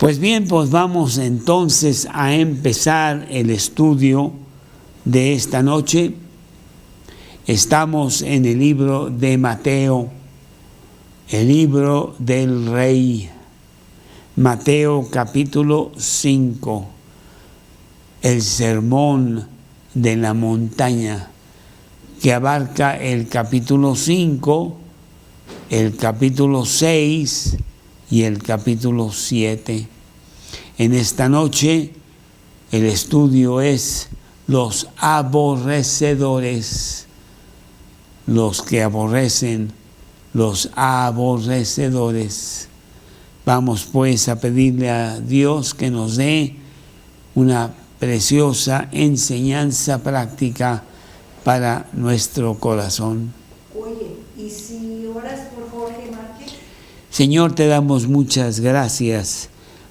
Pues bien, pues vamos entonces a empezar el estudio de esta noche. Estamos en el libro de Mateo, el libro del Rey. Mateo capítulo 5, el sermón de la montaña, que abarca el capítulo 5, el capítulo 6 y el capítulo 7. En esta noche el estudio es los aborrecedores, los que aborrecen, los aborrecedores. Vamos pues a pedirle a Dios que nos dé una preciosa enseñanza práctica para nuestro corazón. Oye, ¿y si oras por Jorge Márquez? Señor, te damos muchas gracias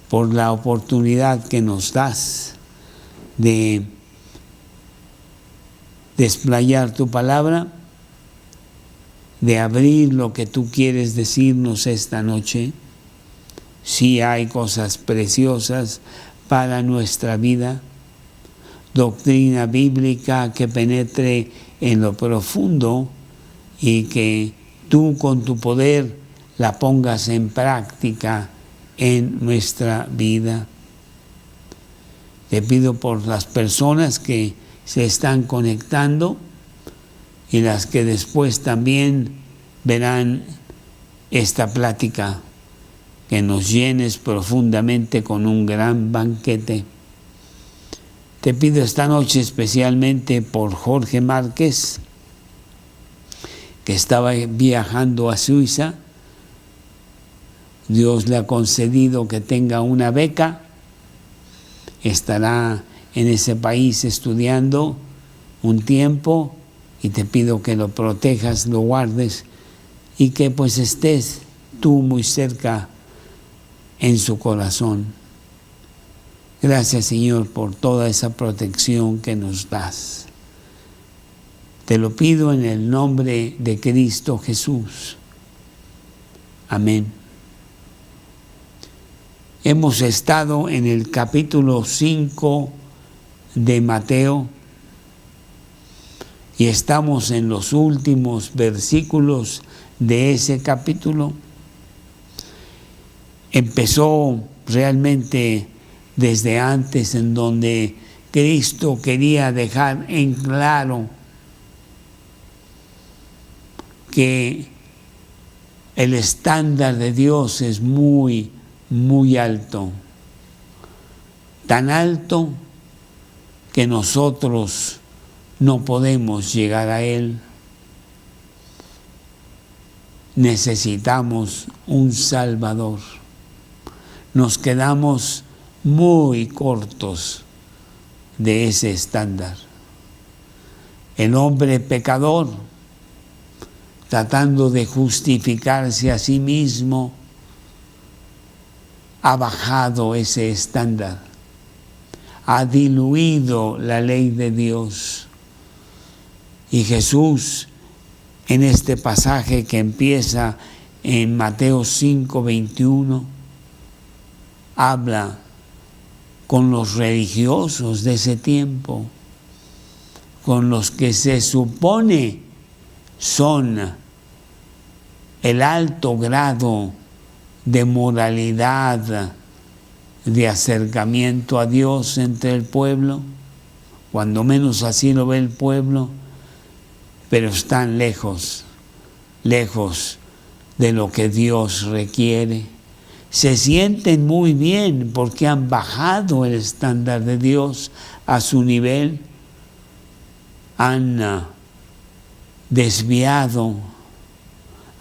por la oportunidad que nos das de desplayar tu palabra, de abrir lo que tú quieres decirnos esta noche. Sí hay cosas preciosas para nuestra vida, doctrina bíblica que penetre en lo profundo y que tú con tu poder la pongas en práctica en nuestra vida. Te pido por las personas que se están conectando y las que después también verán esta plática, que nos llenes profundamente con un gran banquete. Te pido esta noche especialmente por Jorge Márquez, que estaba viajando a Suiza. Dios le ha concedido que tenga una beca, estará en ese país estudiando un tiempo y te pido que lo protejas, lo guardes y que pues estés tú muy cerca en su corazón. Gracias, Señor, por toda esa protección que nos das. Te lo pido en el nombre de Cristo Jesús. Amén. Hemos estado en el capítulo 5 de Mateo y estamos en los últimos versículos de ese capítulo. Empezó realmente desde antes, en donde Cristo quería dejar en claro que el estándar de Dios es muy alto, tan alto que nosotros no podemos llegar a Él. Necesitamos un Salvador. Nos quedamos muy cortos de ese estándar. El hombre pecador, tratando de justificarse a sí mismo, ha bajado ese estándar, ha diluido la ley de Dios. Y Jesús, en este pasaje que empieza en Mateo 5:21, habla con los religiosos de ese tiempo, con los que se supone son el alto grado de moralidad, de acercamiento a Dios entre el pueblo, cuando menos así lo ve el pueblo, pero están lejos de lo que Dios requiere. Se sienten muy bien porque han bajado el estándar de Dios a su nivel, han desviado,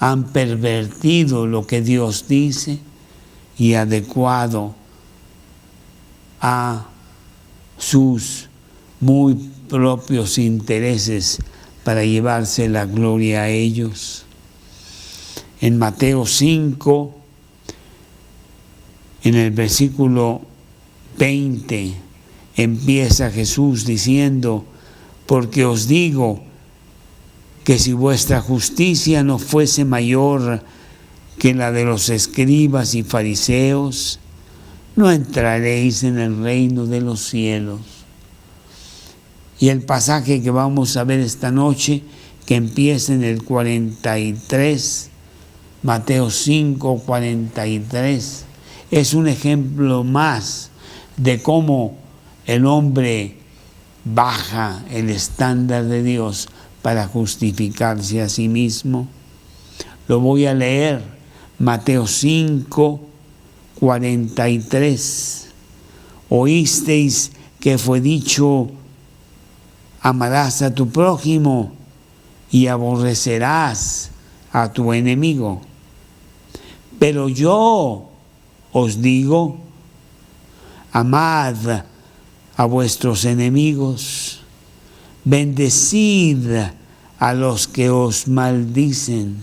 han pervertido lo que Dios dice y adecuado a sus muy propios intereses para llevarse la gloria a ellos. En Mateo 5, en el versículo 20, empieza Jesús diciendo: porque os digo que si vuestra justicia no fuese mayor que la de los escribas y fariseos, no entraréis en el reino de los cielos. Y el pasaje que vamos a ver esta noche, que empieza en el 43, Mateo 5, 43, es un ejemplo más de cómo el hombre baja el estándar de Dios para justificarse a sí mismo. Lo voy a leer, Mateo 5, 43. Oísteis que fue dicho, amarás a tu prójimo y aborrecerás a tu enemigo. Pero yo os digo, amad a vuestros enemigos, bendecid a los que os maldicen,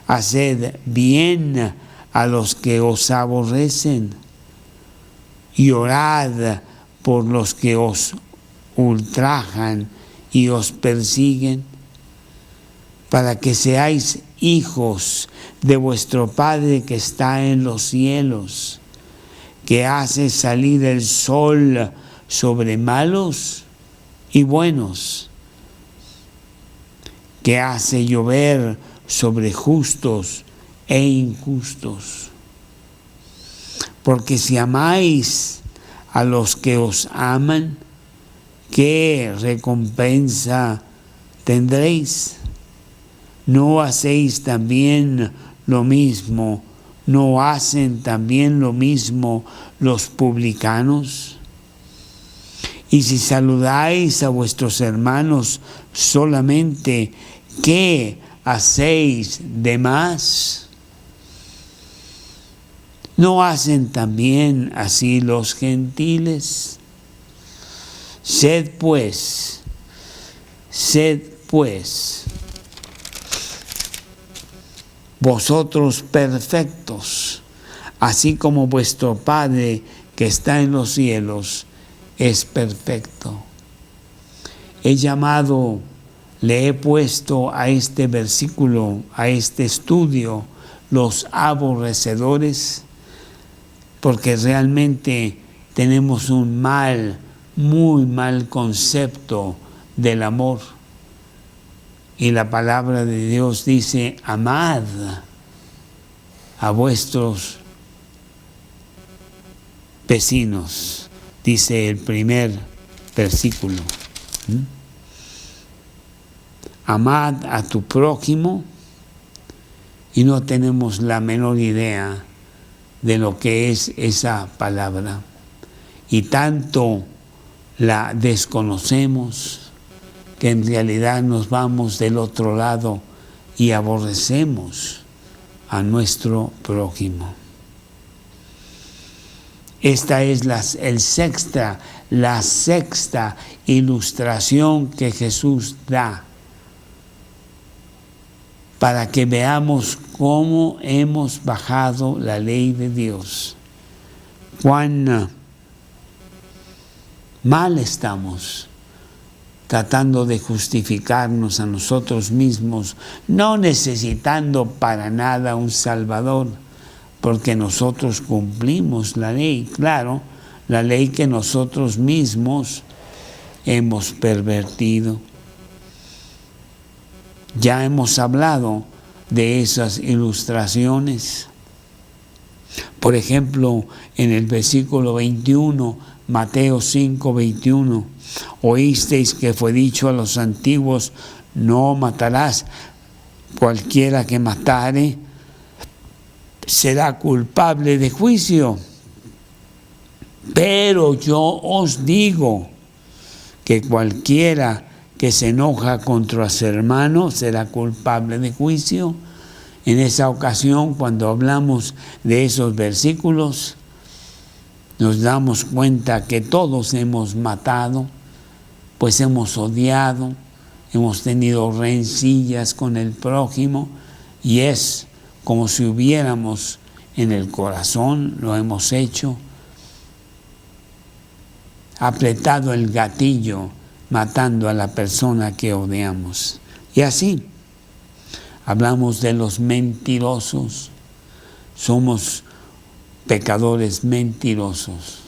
haced bien a los que os aborrecen y orad por los que os ultrajan y os persiguen, para que seáis hijos de vuestro Padre que está en los cielos, que hace salir el sol sobre malos y buenos, que hace llover sobre justos e injustos. Porque si amáis a los que os aman, ¿qué recompensa tendréis? ¿No hacéis también lo mismo? ¿No hacen también lo mismo los publicanos? Y si saludáis a vuestros hermanos solamente, ¿qué hacéis de más? ¿No hacen también así los gentiles? Sed pues vosotros perfectos, así como vuestro Padre que está en los cielos es perfecto. Le he puesto a este versículo, a este estudio, los aborrecedores, porque realmente tenemos un muy mal concepto del amor. Y la palabra de Dios dice, amad a vuestros vecinos, dice el primer versículo. Amad a tu prójimo, y no tenemos la menor idea de lo que es esa palabra. Y tanto la desconocemos que en realidad nos vamos del otro lado y aborrecemos a nuestro prójimo. Esta es la sexta ilustración que Jesús da para que veamos cómo hemos bajado la ley de Dios. Cuán mal estamos tratando de justificarnos a nosotros mismos, no necesitando para nada un Salvador, porque nosotros cumplimos la ley, claro, la ley que nosotros mismos hemos pervertido. Ya hemos hablado de esas ilustraciones. Por ejemplo, en el versículo 21, Mateo 5, 21, oísteis que fue dicho a los antiguos, no matarás, cualquiera que matare será culpable de juicio. Pero yo os digo que cualquiera que se enoja contra su hermano será culpable de juicio. En esa ocasión, cuando hablamos de esos versículos, nos damos cuenta que todos hemos matado, pues hemos odiado, hemos tenido rencillas con el prójimo, y es como si hubiéramos en el corazón, lo hemos hecho, apretado el gatillo, matando a la persona que odiamos. Y así, hablamos de los mentirosos. Somos pecadores mentirosos.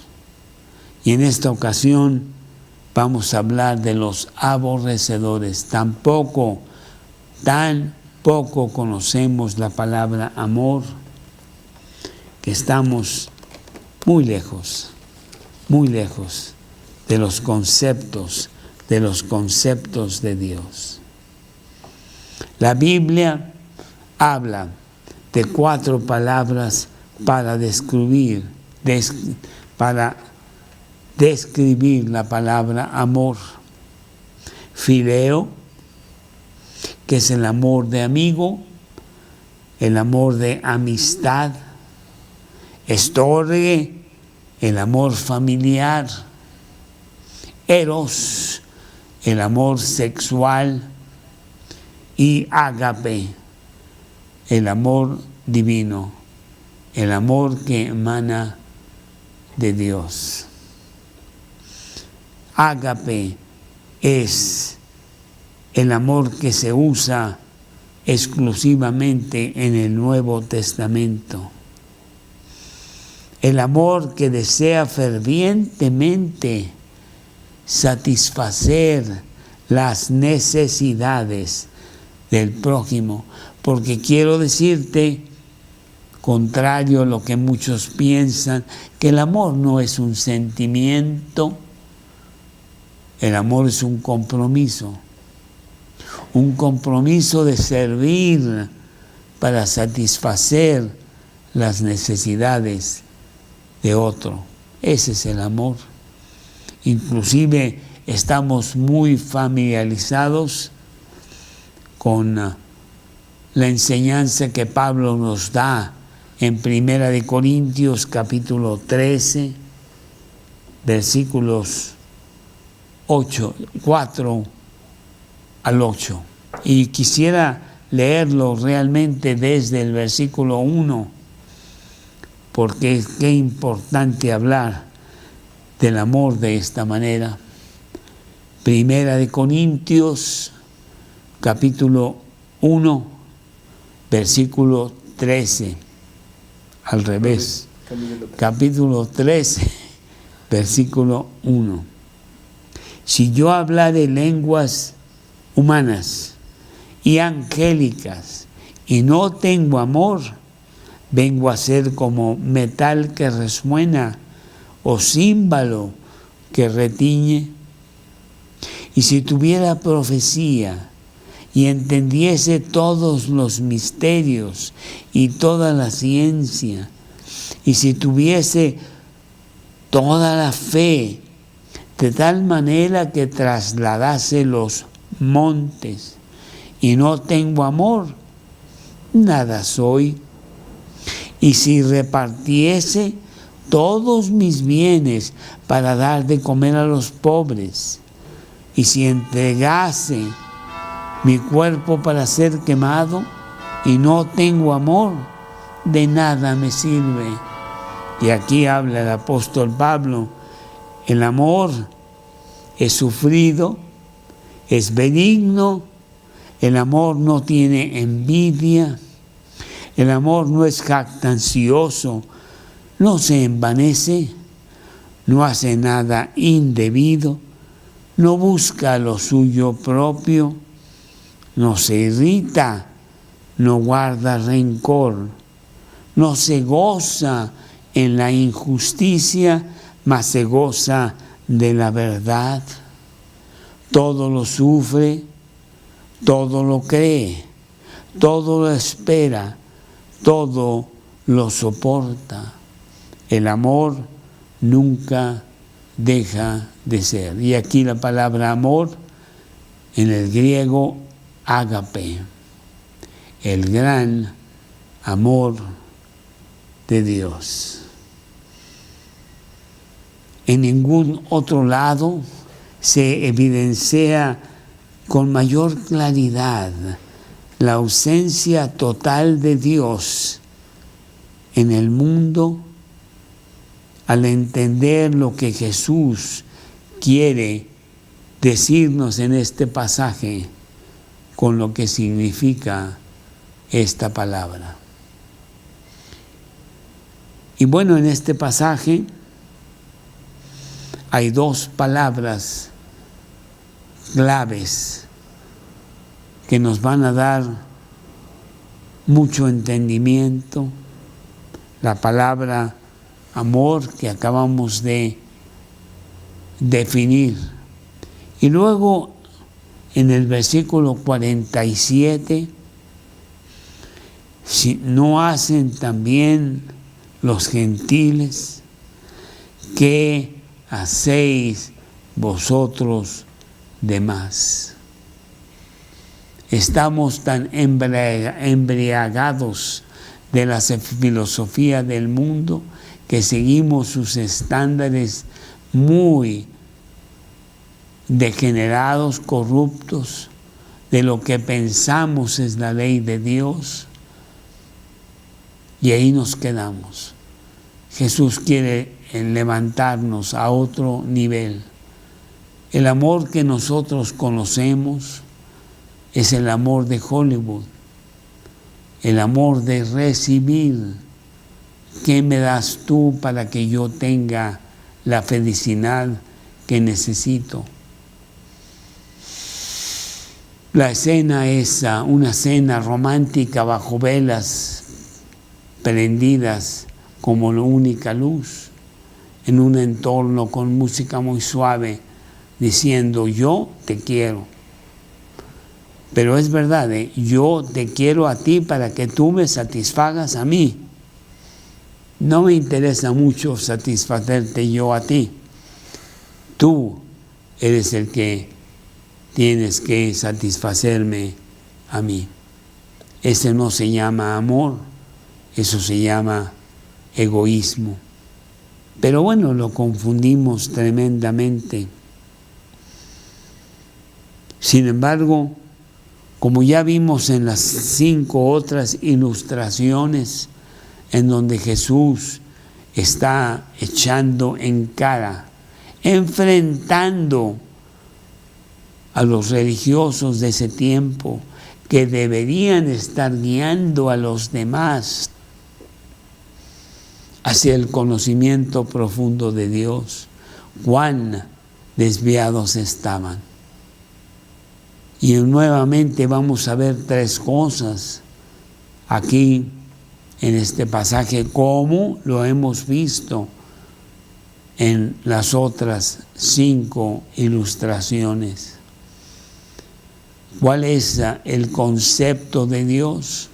Y en esta ocasión vamos a hablar de los aborrecedores. Tan poco conocemos la palabra amor, que estamos muy lejos de los conceptos de Dios. La Biblia habla de 4 palabras para describir la palabra amor. Fileo, que es el amor de amigo, el amor de amistad. Storge, el amor familiar. Eros, el amor sexual. Y ágape, el amor divino, el amor que emana de Dios. Ágape es el amor que se usa exclusivamente en el Nuevo Testamento. El amor que desea fervientemente satisfacer las necesidades del prójimo, porque quiero decirte, contrario a lo que muchos piensan, que el amor no es un sentimiento, el amor es un compromiso de servir para satisfacer las necesidades de otro. Ese es el amor. Inclusive estamos muy familiarizados con la enseñanza que Pablo nos da en 1 Corintios capítulo 13, versículos 4 al 8. Y quisiera leerlo realmente desde el versículo 1, porque qué importante hablar del amor de esta manera. 1 Corintios capítulo 1, versículo 13, al revés, capítulo 13, versículo 1. Si yo hablare lenguas humanas y angélicas y no tengo amor, vengo a ser como metal que resuena o címbalo que retiñe. Y si tuviera profecía y entendiese todos los misterios y toda la ciencia, y si tuviese toda la fe, de tal manera que trasladase los montes, y no tengo amor, nada soy. Y si repartiese todos mis bienes para dar de comer a los pobres, y si entregase mi cuerpo para ser quemado y no tengo amor, de nada me sirve. Y aquí habla el apóstol Pablo: el amor es sufrido, es benigno, el amor no tiene envidia, el amor no es jactancioso, no se envanece, no hace nada indebido, no busca lo suyo propio, no se irrita, no guarda rencor, no se goza en la injusticia, mas se goza de la verdad. Todo lo sufre, todo lo cree, todo lo espera, todo lo soporta. El amor nunca deja de ser. Y aquí la palabra amor, en el griego, ágape, el gran amor de Dios. En ningún otro lado se evidencia con mayor claridad la ausencia total de Dios en el mundo al entender lo que Jesús quiere decirnos en este pasaje con lo que significa esta palabra. Y bueno, en este pasaje hay dos palabras claves que nos van a dar mucho entendimiento. La palabra amor que acabamos de definir. Y luego en el versículo 47, si no hacen también los gentiles, ¿qué hacéis vosotros de más? Estamos tan embriagados de la filosofía del mundo que seguimos sus estándares muy degenerados, corruptos, de lo que pensamos es la ley de Dios, y ahí nos quedamos. Jesús quiere levantarnos a otro nivel. El amor que nosotros conocemos es el amor de Hollywood, el amor de recibir. ¿Qué me das tú para que yo tenga la felicidad que necesito? La escena es una cena romántica bajo velas prendidas como la única luz, en un entorno con música muy suave, diciendo yo te quiero. Pero es verdad, yo te quiero a ti para que tú me satisfagas a mí. No me interesa mucho satisfacerte yo a ti. Tú eres el que tienes que satisfacerme a mí. Ese no se llama amor, eso se llama egoísmo. Pero bueno, lo confundimos tremendamente. Sin embargo, como ya vimos en las 5 otras ilustraciones en donde Jesús está echando en cara, enfrentando a los religiosos de ese tiempo que deberían estar guiando a los demás hacia el conocimiento profundo de Dios, cuán desviados estaban. Y nuevamente vamos a ver 3 cosas aquí en este pasaje, como lo hemos visto en las otras 5 ilustraciones. ¿Cuál es el concepto de Dios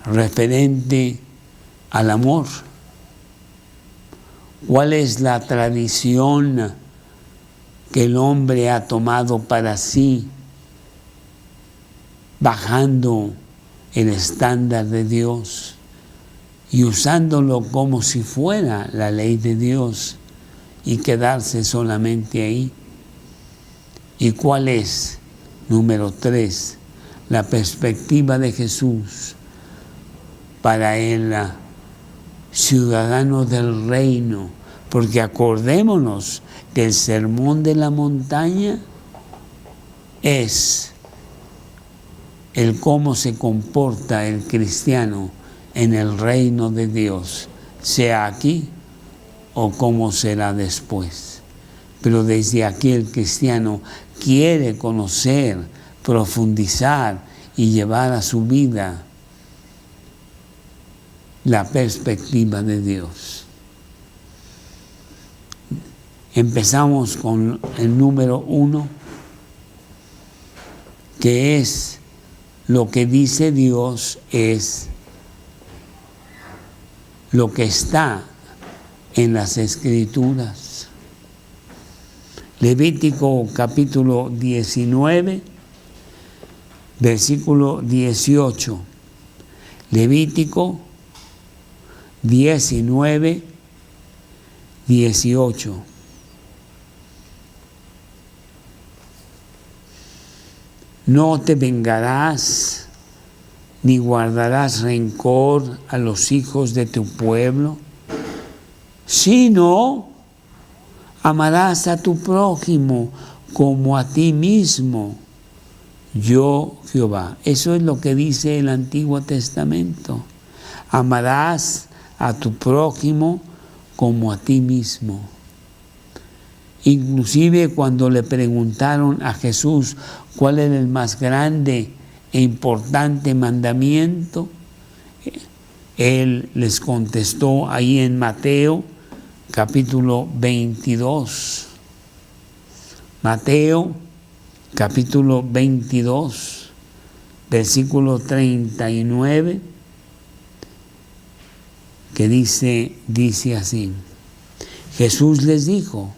referente al amor? ¿Cuál es la tradición que el hombre ha tomado para sí, bajando el estándar de Dios y usándolo como si fuera la ley de Dios y quedarse solamente ahí? ¿Y cuál es, número 3, la perspectiva de Jesús para el ciudadano del reino? Porque acordémonos que el sermón de la montaña es el cómo se comporta el cristiano en el reino de Dios, sea aquí o cómo será después. Pero desde aquí el cristiano quiere conocer, profundizar y llevar a su vida la perspectiva de Dios. Empezamos con el número 1, que es lo que dice Dios, es lo que está en las Escrituras. Levítico capítulo 19, versículo 18. Levítico 19, 18. No te vengarás ni guardarás rencor a los hijos de tu pueblo, sino amarás a tu prójimo como a ti mismo, yo Jehová. Eso es lo que dice el Antiguo Testamento. Amarás a tu prójimo como a ti mismo. Inclusive cuando le preguntaron a Jesús cuál era el más grande e importante mandamiento, Él les contestó ahí en Mateo capítulo 22. Mateo capítulo 22, versículo 39, que dice así: Jesús les dijo: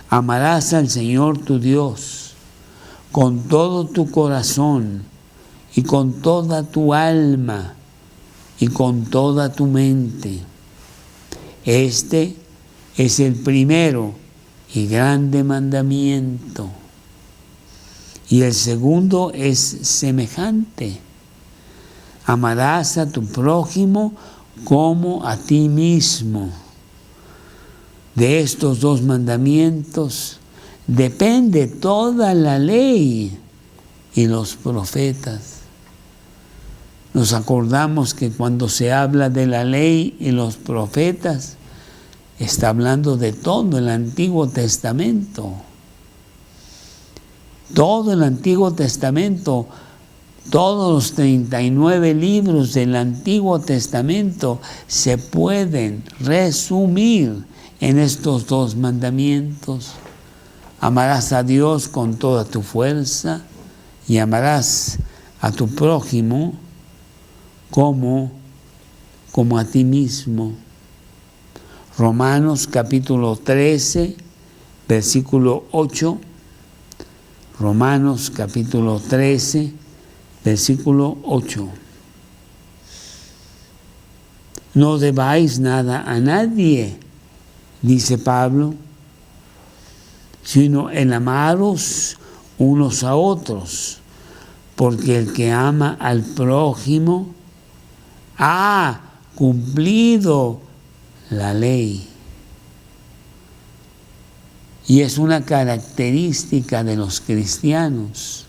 amarás al Señor tu Dios con todo tu corazón y con toda tu alma y con toda tu mente. Este es el primero y grande mandamiento. Y el segundo es semejante: amarás a tu prójimo como a ti mismo. De estos dos mandamientos depende toda la ley y los profetas. Nos acordamos que cuando se habla de la ley y los profetas, está hablando de todo el Antiguo Testamento. Todo el Antiguo Testamento, todos los 39 libros del Antiguo Testamento se pueden resumir en estos dos mandamientos. Amarás a Dios con toda tu fuerza y amarás a tu prójimo como a ti mismo. Romanos capítulo 13, versículo 8. Romanos capítulo 13, versículo 8. No debáis nada a nadie, dice Pablo, sino en amaros unos a otros, porque el que ama al prójimo ha cumplido la ley. Y es una característica de los cristianos.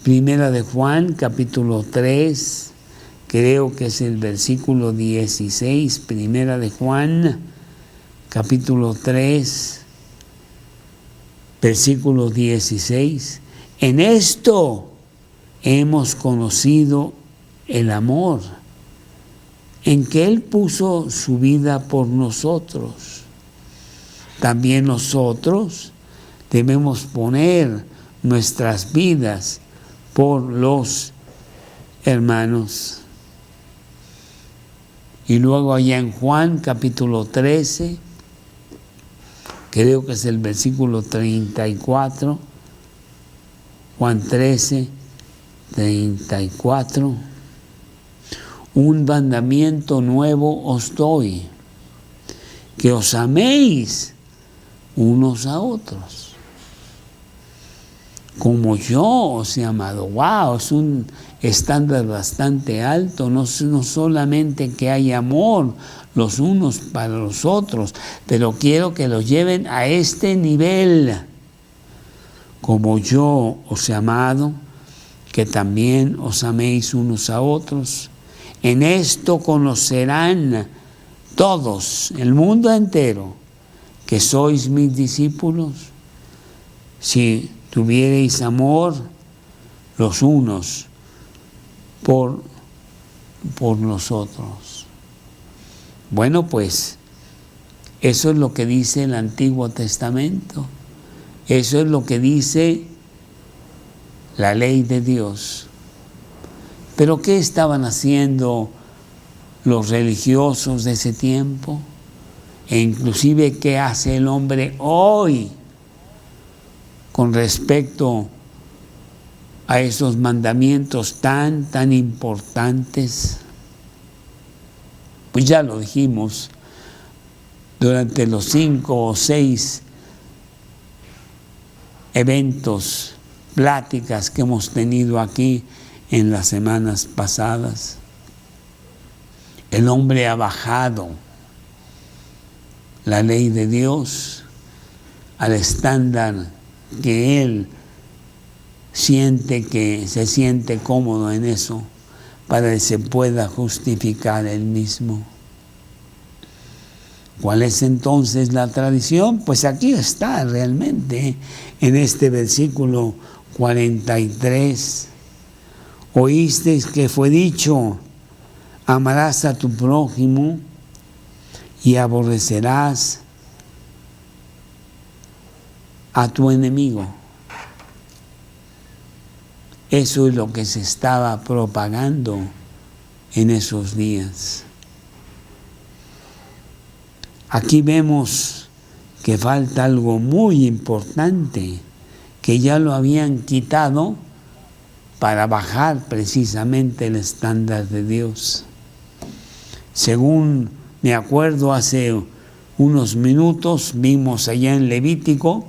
Primera de Juan, capítulo 3, creo que es el versículo 16, Primera de Juan, capítulo 3, versículo 16. En esto hemos conocido el amor, en que Él puso su vida por nosotros. También nosotros debemos poner nuestras vidas por los hermanos. Y luego allá en Juan capítulo 13, creo que es el versículo 34, Juan 13, 34, un mandamiento nuevo os doy, que os améis unos a otros, como yo os he amado. ¡Wow! Es un estándar bastante alto, no solamente que hay amor los unos para los otros, pero quiero que lo lleven a este nivel. Como yo os he amado, que también os améis unos a otros. En esto conocerán todos, el mundo entero, que sois mis discípulos, si tuviereis amor los unos por nosotros. Bueno, pues eso es lo que dice el Antiguo Testamento. Eso es lo que dice la ley de Dios. Pero ¿qué estaban haciendo los religiosos de ese tiempo? E inclusive, ¿qué hace el hombre hoy con respecto a esos mandamientos tan importantes? Pues ya lo dijimos durante los 5 o 6 eventos, pláticas que hemos tenido aquí en las semanas pasadas. El hombre ha bajado la ley de Dios al estándar que él se siente cómodo en eso, para que se pueda justificar él mismo. ¿Cuál es entonces la tradición? Pues aquí está realmente, en este versículo 43. Oísteis que fue dicho, amarás a tu prójimo y aborrecerás a tu enemigo. Eso es lo que se estaba propagando en esos días. Aquí vemos que falta algo muy importante, que ya lo habían quitado para bajar precisamente el estándar de Dios. Según me acuerdo, hace unos minutos vimos allá en Levítico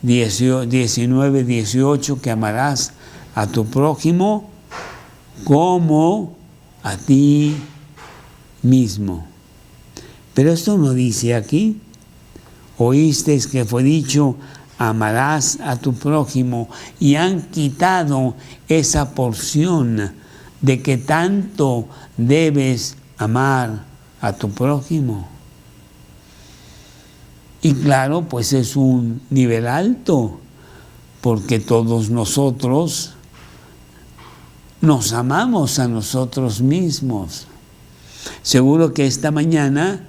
19, 18, que amarás a tu prójimo como a ti mismo. Pero esto no dice aquí. Oísteis que fue dicho, amarás a tu prójimo, y han quitado esa porción de que tanto debes amar a tu prójimo. Y claro, pues es un nivel alto, porque todos nosotros nos amamos a nosotros mismos. Seguro que esta mañana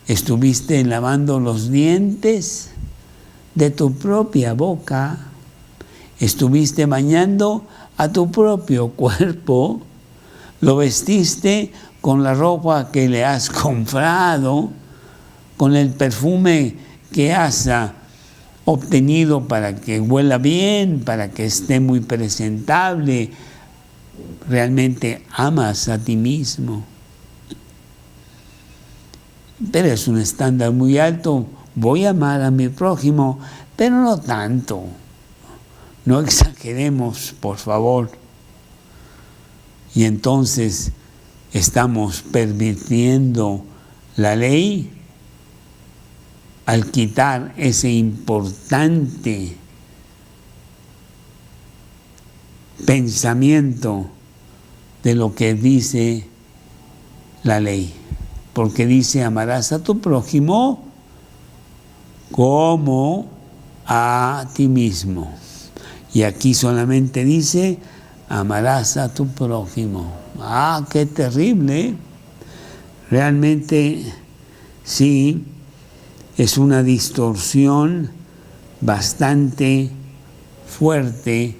estuviste lavando los dientes de tu propia boca, estuviste bañando a tu propio cuerpo, lo vestiste con la ropa que le has comprado, con el perfume que has obtenido para que huela bien, para que esté muy presentable. Realmente amas a ti mismo. Pero es un estándar muy alto. Voy a amar a mi prójimo, pero no tanto. No exageremos, por favor. Y entonces estamos pervirtiendo la ley al quitar ese importante pensamiento de lo que dice la ley. Porque dice, amarás a tu prójimo como a ti mismo. Y aquí solamente dice, amarás a tu prójimo. ¡Ah, qué terrible! Realmente sí, es una distorsión bastante fuerte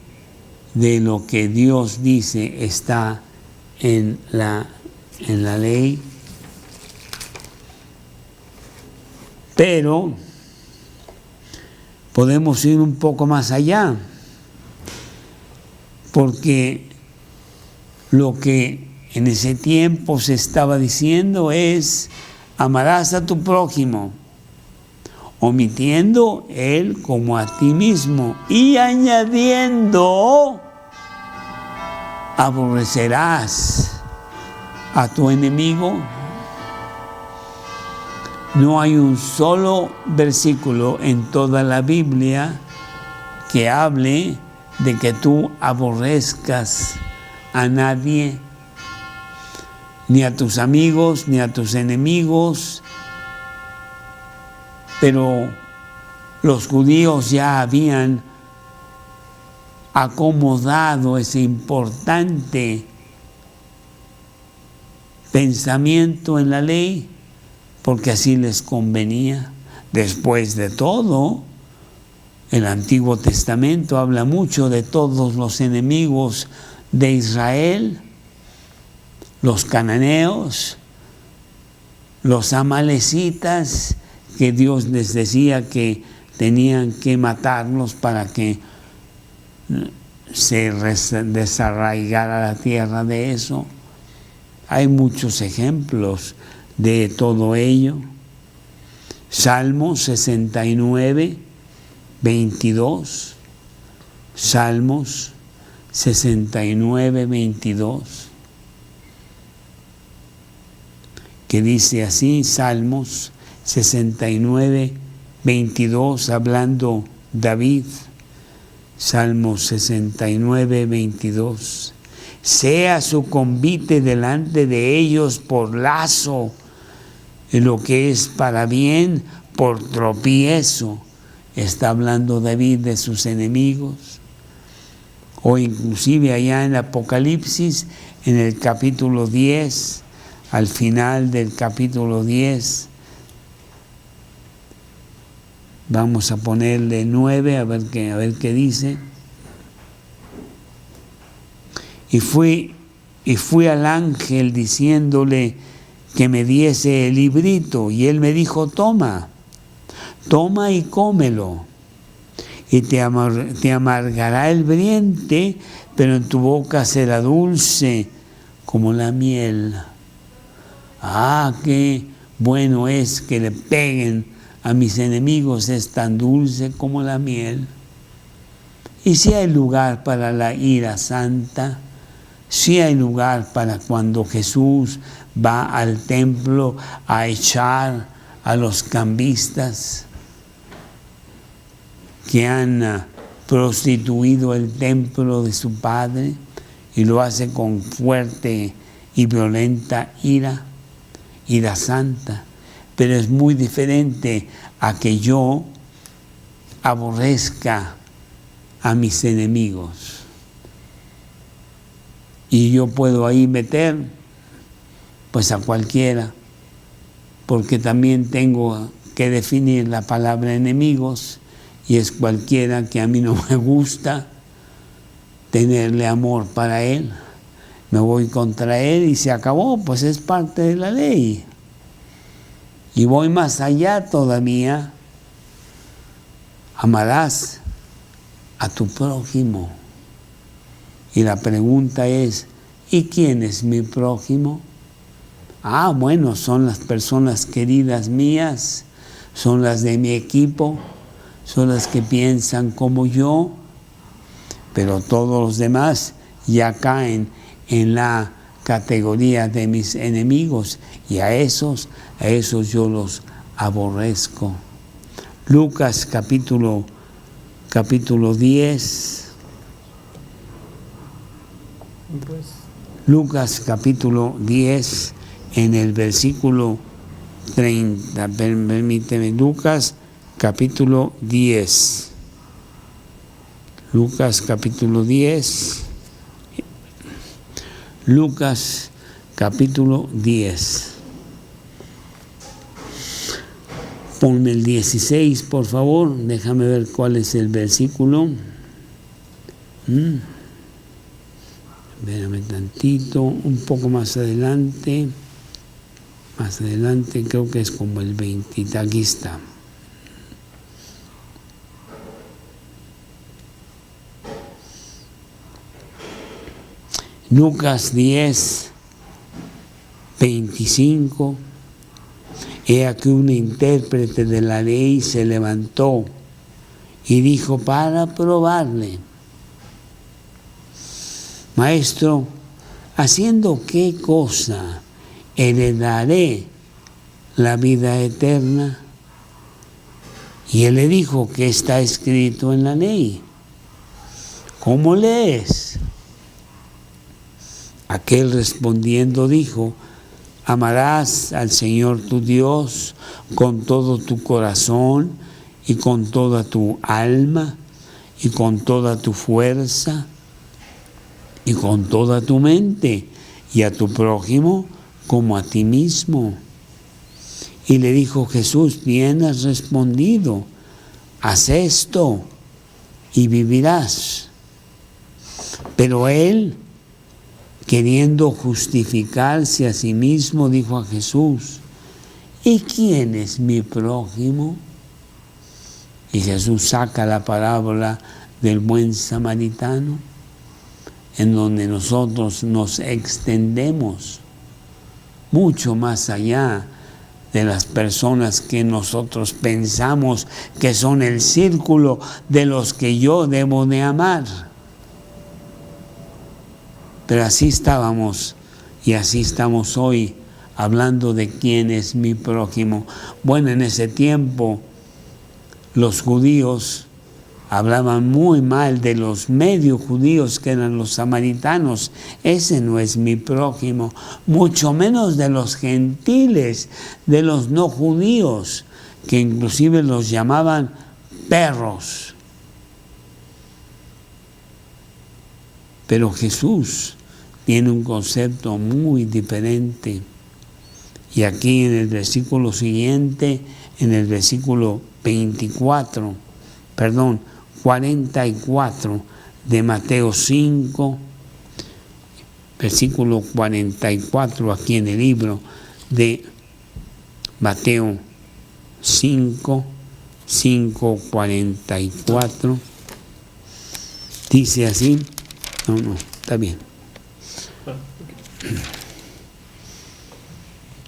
de lo que Dios dice está en la ley. Pero podemos ir un poco más allá, porque lo que en ese tiempo se estaba diciendo es, amarás a tu prójimo, omitiendo él como a ti mismo, y añadiendo, aborrecerás a tu enemigo. No hay un solo versículo en toda la Biblia que hable de que tú aborrezcas a nadie, ni a tus amigos, ni a tus enemigos. Pero los judíos ya habían acomodado ese importante pensamiento en la ley, porque así les convenía. Después de todo, el Antiguo Testamento habla mucho de todos los enemigos de Israel, los cananeos, los amalecitas, que Dios les decía que tenían que matarlos para que se desarraigara la tierra de eso. Hay muchos ejemplos de todo ello. Salmo 69, 22. Salmos 69, 22. Que dice así, Salmos 69, 22, hablando David. Salmos 69, 22. sea su convite delante de ellos por lazo, y lo que es para bien por tropiezo. Está hablando David de sus enemigos. O inclusive allá en Apocalipsis, en el capítulo 10, al final del capítulo 10, vamos a ponerle 9, a ver qué dice. Y fui al ángel diciéndole que me diese el librito, y él me dijo: toma y cómelo, y te amargará el vientre, pero en tu boca será dulce como la miel. Ah, qué bueno es que le peguen a mis enemigos, es tan dulce como la miel. Y si hay lugar para la ira santa, si hay lugar para cuando Jesús va al templo a echar a los cambistas que han prostituido el templo de su Padre, y lo hace con fuerte y violenta ira santa. Pero es muy diferente a que yo aborrezca a mis enemigos. Y yo puedo ahí meter pues a cualquiera, porque también tengo que definir la palabra enemigos, y es cualquiera que a mí no me gusta tenerle amor para él. Me voy contra él y se acabó, pues es parte de la ley. Y voy más allá todavía: amarás a tu prójimo. Y la pregunta es: ¿y quién es mi prójimo? Ah, bueno, son las personas queridas mías, son las de mi equipo, son las que piensan como yo, pero todos los demás ya caen en la categoría de mis enemigos, y a esos yo los aborrezco. Lucas capítulo 10. Lucas capítulo 10, en el versículo 30. Permíteme, Lucas capítulo 10. Lucas capítulo 10. Lucas capítulo 10. Ponme el 16, por favor. Déjame ver cuál es el versículo. Espérame tantito, un poco más adelante. Más adelante creo que es como el 20. Aquí está. Lucas 10, 25. He aquí un intérprete de la ley se levantó y dijo para probarle: Maestro, ¿haciendo qué cosa heredaré la vida eterna? Y él le dijo: ¿qué está escrito en la ley? ¿Cómo lees? Aquel respondiendo dijo: amarás al Señor tu Dios con todo tu corazón y con toda tu alma y con toda tu fuerza y con toda tu mente, y a tu prójimo como a ti mismo. Y le dijo Jesús: bien has respondido, haz esto y vivirás. Pero él, queriendo justificarse a sí mismo, dijo a Jesús: ¿y quién es mi prójimo? Y Jesús saca la parábola del buen samaritano, en donde nosotros nos extendemos mucho más allá de las personas que nosotros pensamos que son el círculo de los que yo debo de amar. Pero así estábamos y así estamos hoy, hablando de quién es mi prójimo. Bueno, en ese tiempo los judíos hablaban muy mal de los medio judíos que eran los samaritanos. Ese no es mi prójimo, mucho menos de los gentiles, de los no judíos, que inclusive los llamaban perros. Pero Jesús tiene un concepto muy diferente. Y aquí en el versículo siguiente, en el versículo 44 de Mateo 5, versículo 44 aquí en el libro de Mateo 5:44, dice así, no, está bien.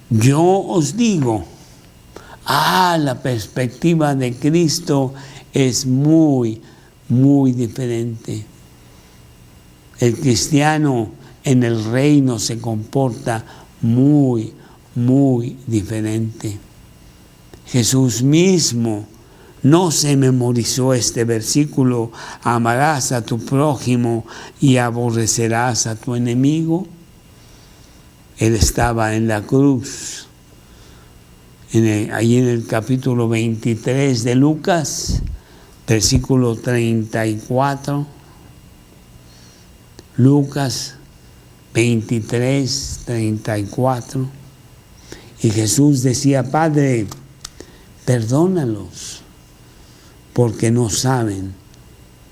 Yo os digo, la perspectiva de Cristo es muy, muy diferente. El cristiano en el reino se comporta muy, muy diferente. Jesús mismo no se memorizó este versículo: amarás a tu prójimo y aborrecerás a tu enemigo. Él estaba en la cruz, ahí en el capítulo 23 de Lucas, versículo 34. Lucas 23, 34. Y Jesús decía: Padre, perdónalos, porque no saben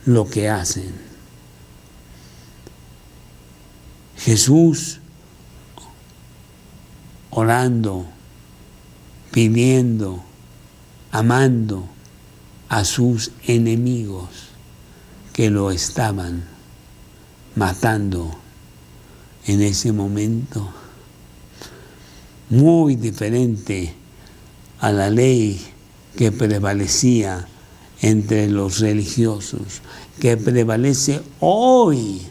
lo que hacen. Jesús orando, pidiendo, amando a sus enemigos que lo estaban matando en ese momento. Muy diferente a la ley que prevalecía entre los religiosos, que prevalece hoy,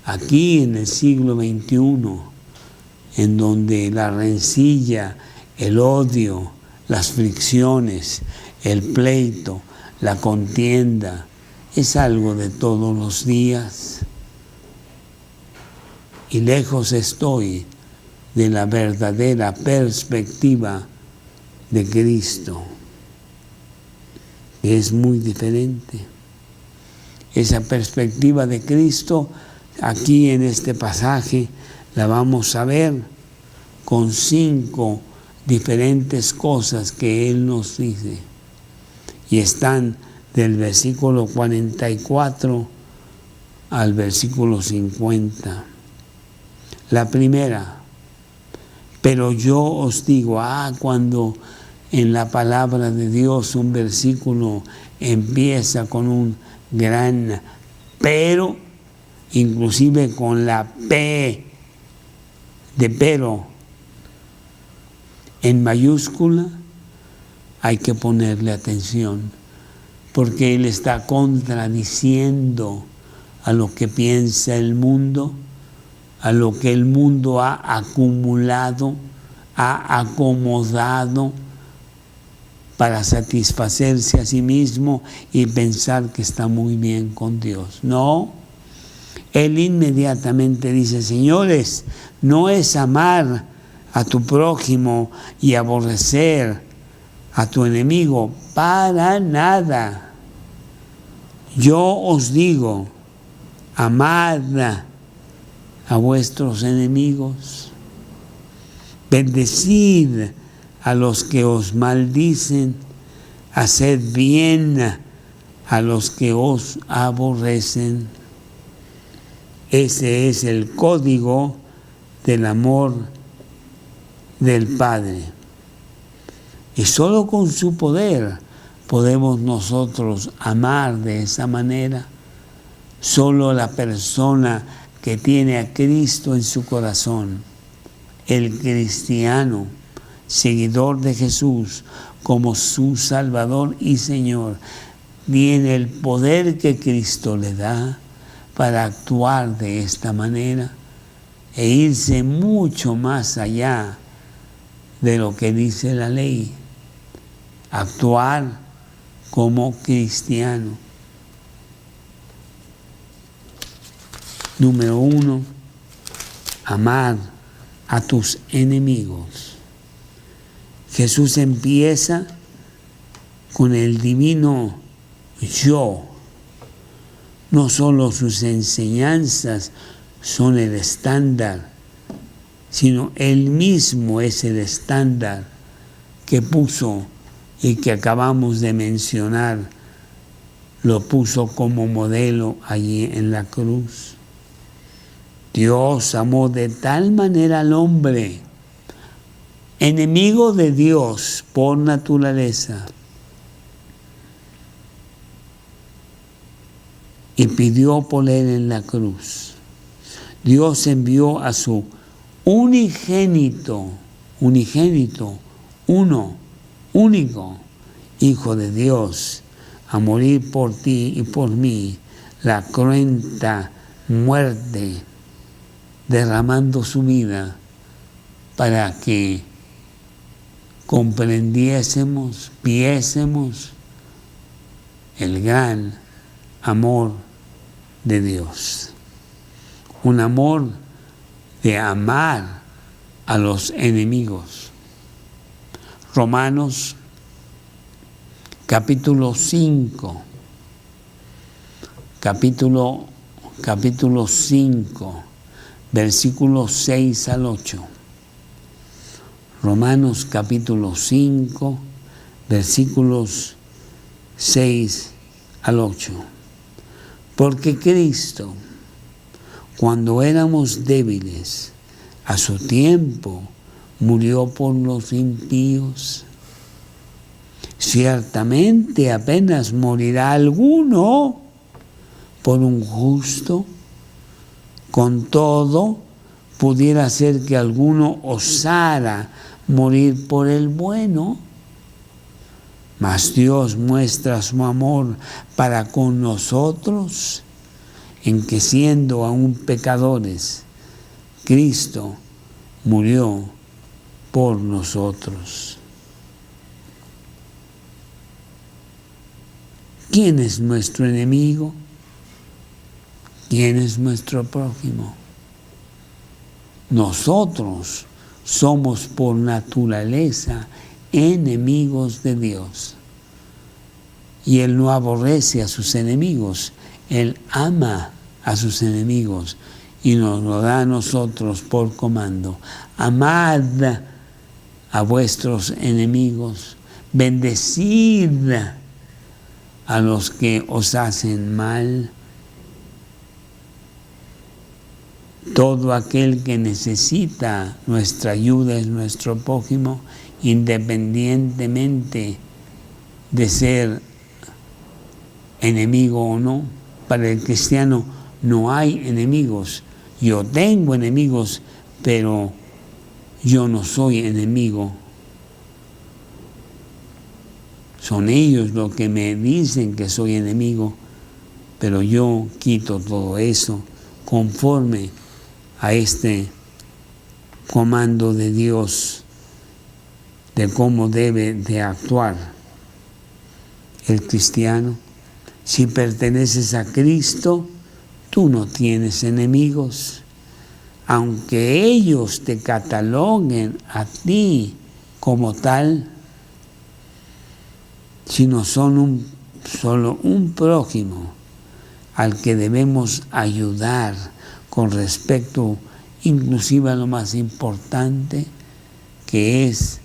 aquí en el siglo XXI, en donde la rencilla, el odio, las fricciones, el pleito, la contienda, es algo de todos los días. Y lejos estoy de la verdadera perspectiva de Cristo, que es muy diferente. Esa perspectiva de Cristo, aquí en este pasaje, la vamos a ver con 5 diferentes cosas que Él nos dice. Y están del versículo 44 al versículo 50. La primera: pero yo os digo, cuando en la palabra de Dios un versículo empieza con un gran pero, inclusive con la P de pero en mayúscula, hay que ponerle atención, porque Él está contradiciendo a lo que piensa el mundo, a lo que el mundo ha acumulado, ha acomodado para satisfacerse a sí mismo y pensar que está muy bien con Dios. No, Él inmediatamente dice: señores, no es amar a tu prójimo y aborrecer a tu enemigo, para nada. Yo os digo, amad a vuestros enemigos, bendecid a los que os maldicen, haced bien a los que os aborrecen. Ese es el código del amor del Padre. Y solo con su poder podemos nosotros amar de esa manera. Solo la persona que tiene a Cristo en su corazón, el cristiano, seguidor de Jesús como su Salvador y Señor, tiene el poder que Cristo le da para actuar de esta manera e irse mucho más allá de lo que dice la ley. Actuar como cristiano. Número 1, amar a tus enemigos. Jesús empieza con el divino yo. No solo sus enseñanzas son el estándar, sino Él mismo es el estándar que puso y que acabamos de mencionar, lo puso como modelo allí en la cruz. Dios amó de tal manera al hombre, enemigo de Dios por naturaleza, y pidió por él en la cruz. Dios envió a su unigénito, uno, único, Hijo de Dios, a morir por ti y por mí, la cruenta muerte, derramando su vida para que comprendiésemos, viésemos el gran amor de Dios. Un amor de amar a los enemigos. Romanos capítulo 5, capítulo 5, versículos 6 al 8. Romanos capítulo 5, versículos 6 al 8. Porque Cristo, cuando éramos débiles, a su tiempo murió por los impíos. Ciertamente apenas morirá alguno por un justo. Con todo, pudiera ser que alguno osara morir por el bueno. Mas Dios muestra su amor para con nosotros, en que siendo aún pecadores, Cristo murió por nosotros. ¿Quién es nuestro enemigo? ¿Quién es nuestro prójimo? Nosotros somos por naturaleza enemigos de Dios. Y Él no aborrece a sus enemigos, Él ama a sus enemigos y nos lo da a nosotros por comando. Amad a vuestros enemigos, bendecid a los que os hacen mal. Todo aquel que necesita nuestra ayuda es nuestro prójimo, independientemente de ser enemigo o no. Para el cristiano no hay enemigos. Yo tengo enemigos, pero yo no soy enemigo. Son ellos los que me dicen que soy enemigo, pero yo quito todo eso conforme a este comando de Dios de cómo debe de actuar el cristiano. Si perteneces a Cristo, tú no tienes enemigos, aunque ellos te cataloguen a ti como tal, sino son solo un prójimo al que debemos ayudar con respecto inclusive a lo más importante, que es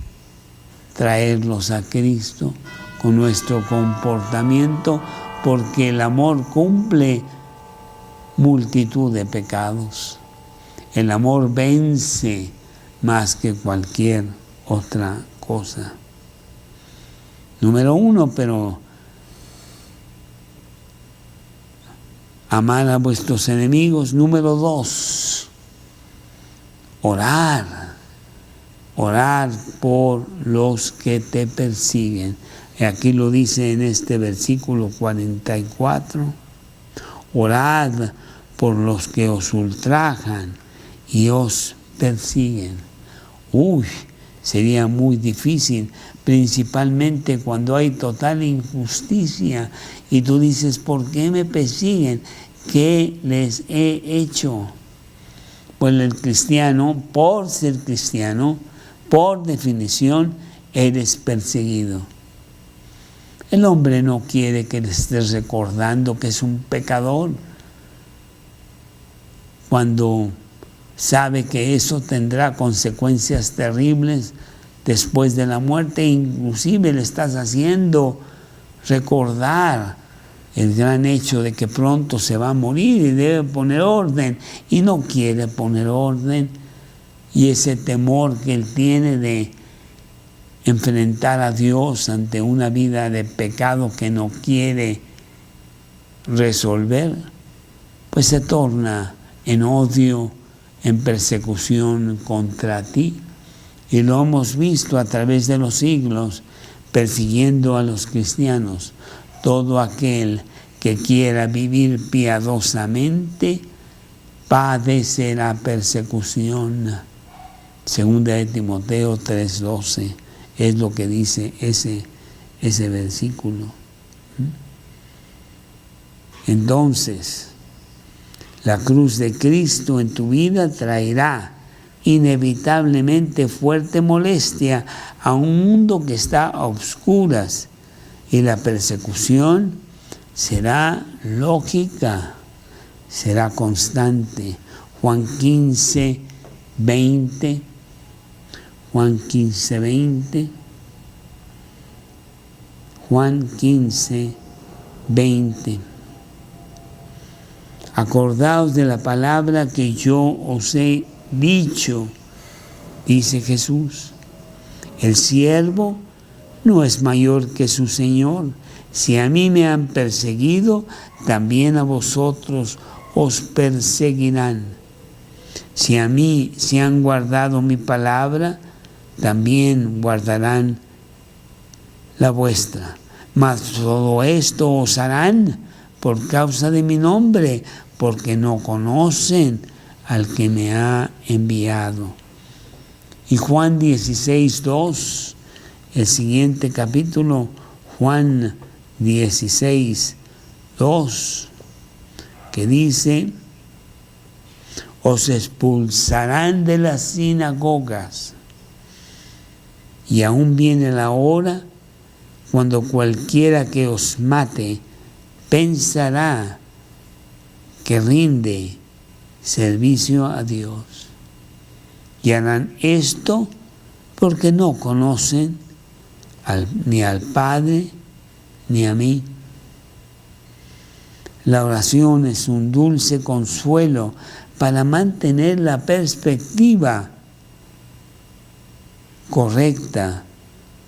traerlos a Cristo con nuestro comportamiento, porque el amor cumple multitud de pecados. El amor vence más que cualquier otra cosa. Número 1, pero amar a vuestros enemigos. Número 2, orar por los que te persiguen. Y aquí lo dice en este versículo 44, orad por los que os ultrajan y os persiguen. Sería muy difícil, principalmente cuando hay total injusticia y tú dices, ¿por qué me persiguen? ¿qué les he hecho? Pues el cristiano, por ser cristiano, por definición, eres perseguido. El hombre no quiere que le estés recordando que es un pecador, cuando sabe que eso tendrá consecuencias terribles después de la muerte. Inclusive le estás haciendo recordar el gran hecho de que pronto se va a morir y debe poner orden, y no quiere poner orden, y ese temor que él tiene de enfrentar a Dios ante una vida de pecado que no quiere resolver, pues se torna en odio, en persecución contra ti. Y lo hemos visto a través de los siglos, persiguiendo a los cristianos. Todo aquel que quiera vivir piadosamente padecerá persecución. Segunda de Timoteo 3:12 es lo que dice ese versículo. Entonces, la cruz de Cristo en tu vida traerá inevitablemente fuerte molestia a un mundo que está a oscuras, y la persecución será lógica, será constante. Juan 15:20. Juan 15:20. Juan 15:20. Acordaos de la palabra que yo os he dicho, dice Jesús. El siervo no es mayor que su Señor. Si a mí me han perseguido, también a vosotros os perseguirán. Si a mí se han guardado mi palabra, también guardarán la vuestra. Mas todo esto os harán por causa de mi nombre, porque no conocen al que me ha enviado. Y Juan 16:2, el siguiente capítulo, Juan 16:2, que dice: os expulsarán de las sinagogas, y aún viene la hora cuando cualquiera que os mate pensará que rinde servicio a Dios. Y harán esto porque no conocen ni al Padre ni a mí. La oración es un dulce consuelo para mantener la perspectiva correcta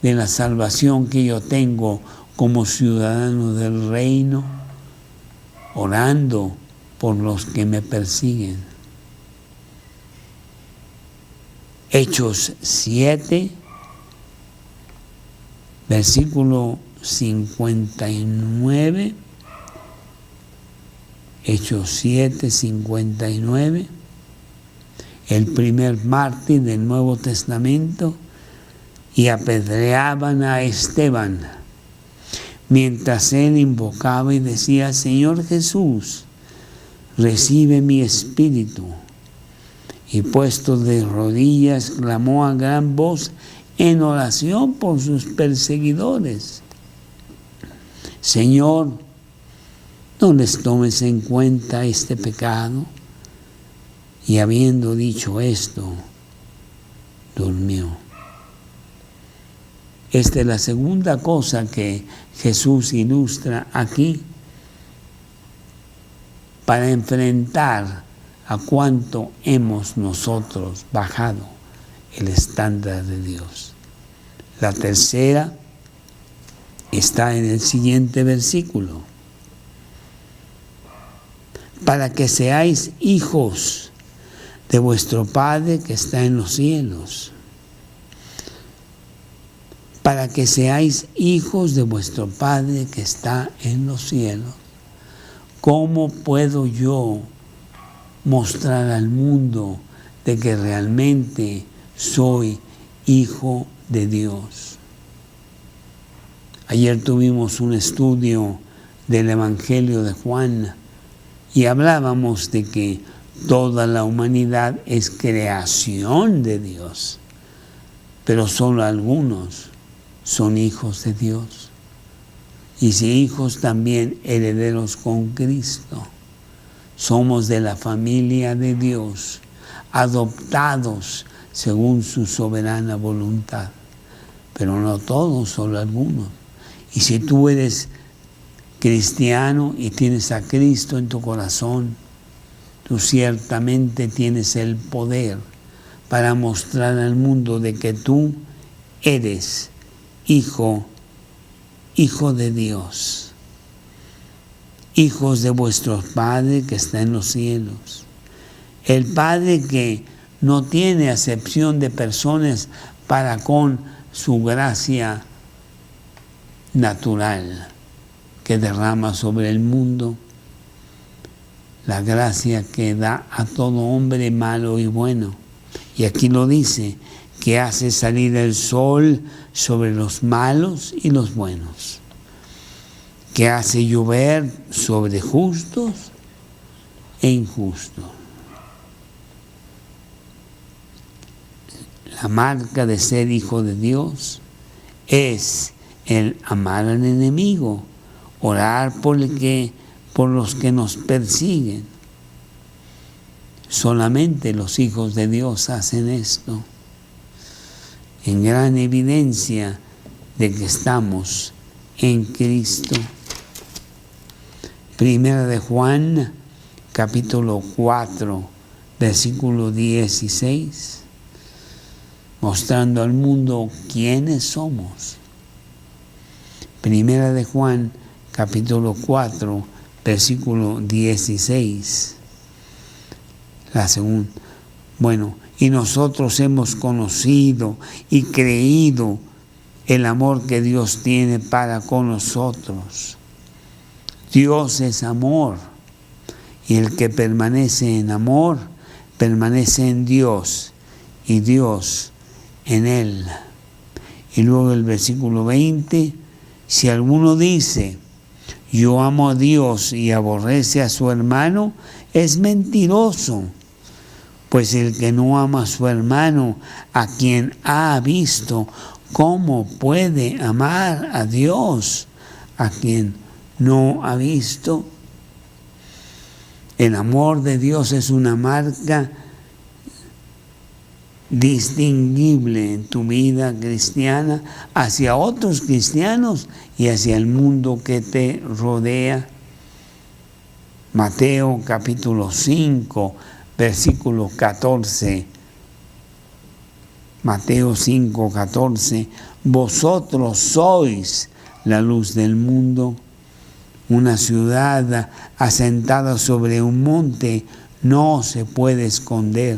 de la salvación que yo tengo como ciudadano del reino, orando por los que me persiguen. Hechos 7, versículo 59. Hechos 7, 59. El primer mártir del Nuevo Testamento. Y apedreaban a Esteban, mientras él invocaba y decía: Señor Jesús, recibe mi espíritu. Y puesto de rodillas, clamó a gran voz en oración por sus perseguidores: Señor, no les tomes en cuenta este pecado. Y habiendo dicho esto, durmió. Esta es la segunda cosa que Jesús ilustra aquí para enfrentar a cuánto hemos nosotros bajado el estándar de Dios. La tercera está en el siguiente versículo: para que seáis hijos de vuestro Padre que está en los cielos. Para que seáis hijos de vuestro Padre que está en los cielos. ¿Cómo puedo yo mostrar al mundo de que realmente soy hijo de Dios? Ayer tuvimos un estudio del Evangelio de Juan Y hablábamos de que toda la humanidad es creación de Dios, pero solo algunos son hijos de Dios. Y si hijos, también herederos con Cristo. Somos de la familia de Dios, adoptados según su soberana voluntad. Pero no todos, solo algunos. Y si tú eres cristiano y tienes a Cristo en tu corazón, tú ciertamente tienes el poder para mostrar al mundo de que tú eres hijo de Dios, hijos de vuestro Padre que está en los cielos. El Padre que no tiene acepción de personas para con su gracia natural que derrama sobre el mundo, la gracia que da a todo hombre malo y bueno. Y aquí lo dice, que hace salir el sol sobre los malos y los buenos, que hace llover sobre justos e injustos. La marca de ser hijo de Dios es el amar al enemigo, orar por los que nos persiguen. Solamente los hijos de Dios hacen esto, en gran evidencia de que estamos en Cristo. Primera de Juan, capítulo 4, versículo 16, mostrando al mundo quiénes somos. Primera de Juan, capítulo 4, versículo 16. La segunda. Y nosotros hemos conocido y creído el amor que Dios tiene para con nosotros. Dios es amor, y el que permanece en amor, permanece en Dios, y Dios en él. Y luego el versículo 20, si alguno dice, yo amo a Dios y aborrece a su hermano, es mentiroso. Pues el que no ama a su hermano, a quien ha visto, ¿cómo puede amar a Dios, a quien no ha visto? El amor de Dios es una marca distinguible en tu vida cristiana hacia otros cristianos y hacia el mundo que te rodea. Mateo capítulo 5, versículo 14. Mateo 5, 14. Vosotros sois la luz del mundo. Una ciudad asentada sobre un monte no se puede esconder,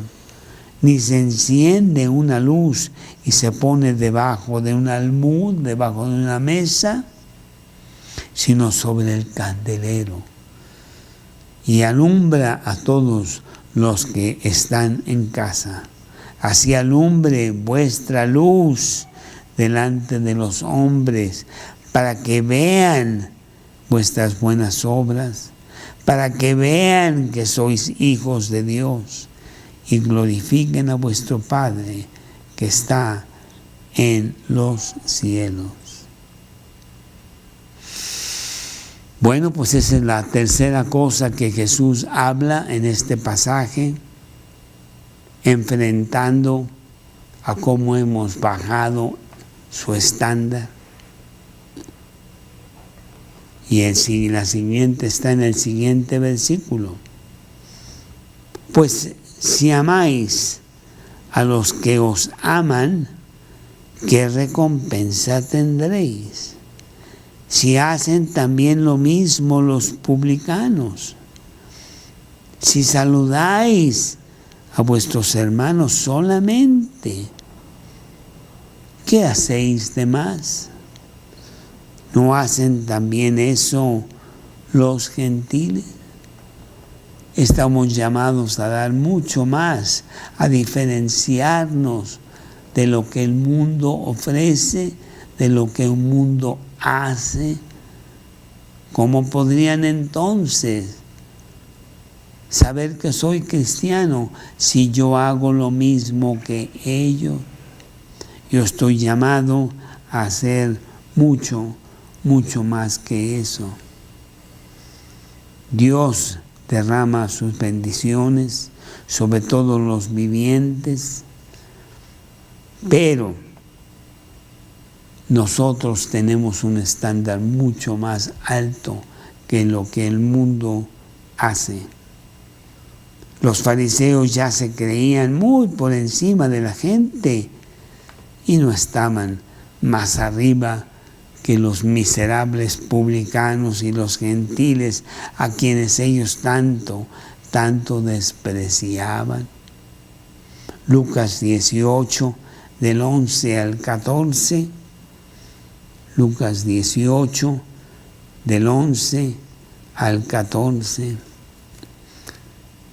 ni se enciende una luz y se pone debajo de un almud, debajo de una mesa, sino sobre el candelero, y alumbra a todos los que están en casa. Así alumbre vuestra luz delante de los hombres, para que vean vuestras buenas obras, para que vean que sois hijos de Dios y glorifiquen a vuestro Padre que está en los cielos. Bueno, pues esa es la tercera cosa que Jesús habla en este pasaje, enfrentando a cómo hemos bajado su estándar. Y la siguiente está en el siguiente versículo. Pues si amáis a los que os aman, ¿qué recompensa tendréis? Si hacen también lo mismo los publicanos. Si saludáis a vuestros hermanos solamente, ¿qué hacéis de más? ¿No hacen también eso los gentiles? Estamos llamados a dar mucho más, a diferenciarnos de lo que el mundo ofrece, de lo que el mundo hace. ¿Cómo podrían entonces saber que soy cristiano si yo hago lo mismo que ellos. Yo estoy llamado a hacer mucho, mucho más que eso. Dios derrama sus bendiciones sobre todos los vivientes, pero nosotros tenemos un estándar mucho más alto que lo que el mundo hace. Los fariseos ya se creían muy por encima de la gente y no estaban más arriba que los miserables publicanos y los gentiles a quienes ellos tanto despreciaban. Lucas 18, del 11 al 14. Lucas 18, del 11 al 14.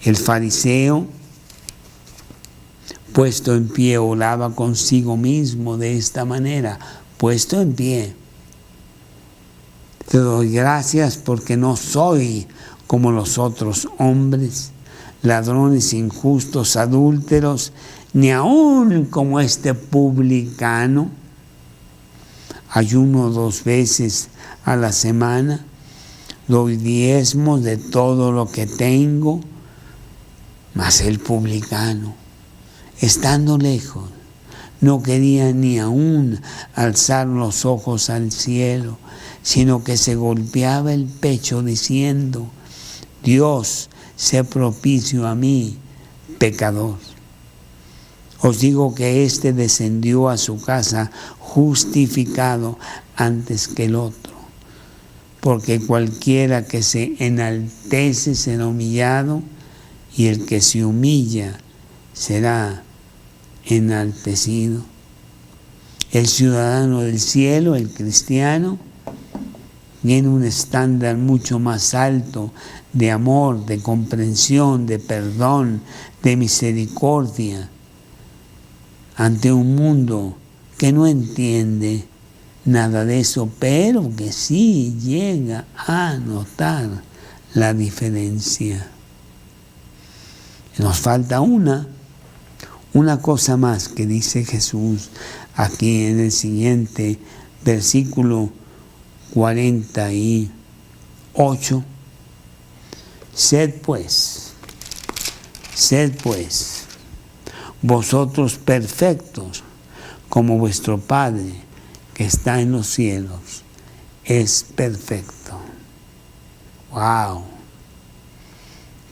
El fariseo, puesto en pie, oraba consigo mismo de esta manera, puesto en pie. Te doy gracias porque no soy como los otros hombres, ladrones, injustos, adúlteros, ni aun como este publicano. Ayuno 2 veces a la semana, doy diezmos de todo lo que tengo. Mas el publicano, estando lejos, no quería ni aún alzar los ojos al cielo, sino que se golpeaba el pecho diciendo: Dios, sé propicio a mí, pecador. Os digo que éste descendió a su casa justificado antes que el otro, porque cualquiera que se enaltece será humillado, y el que se humilla será enaltecido. El ciudadano del cielo, el cristiano, tiene un estándar mucho más alto de amor, de comprensión, de perdón, de misericordia, ante un mundo que no entiende nada de eso, pero que sí llega a notar la diferencia. Nos falta una cosa más que dice Jesús aquí en el siguiente versículo 48. Sed pues vosotros perfectos, como vuestro Padre que está en los cielos es perfecto. ¡Wow!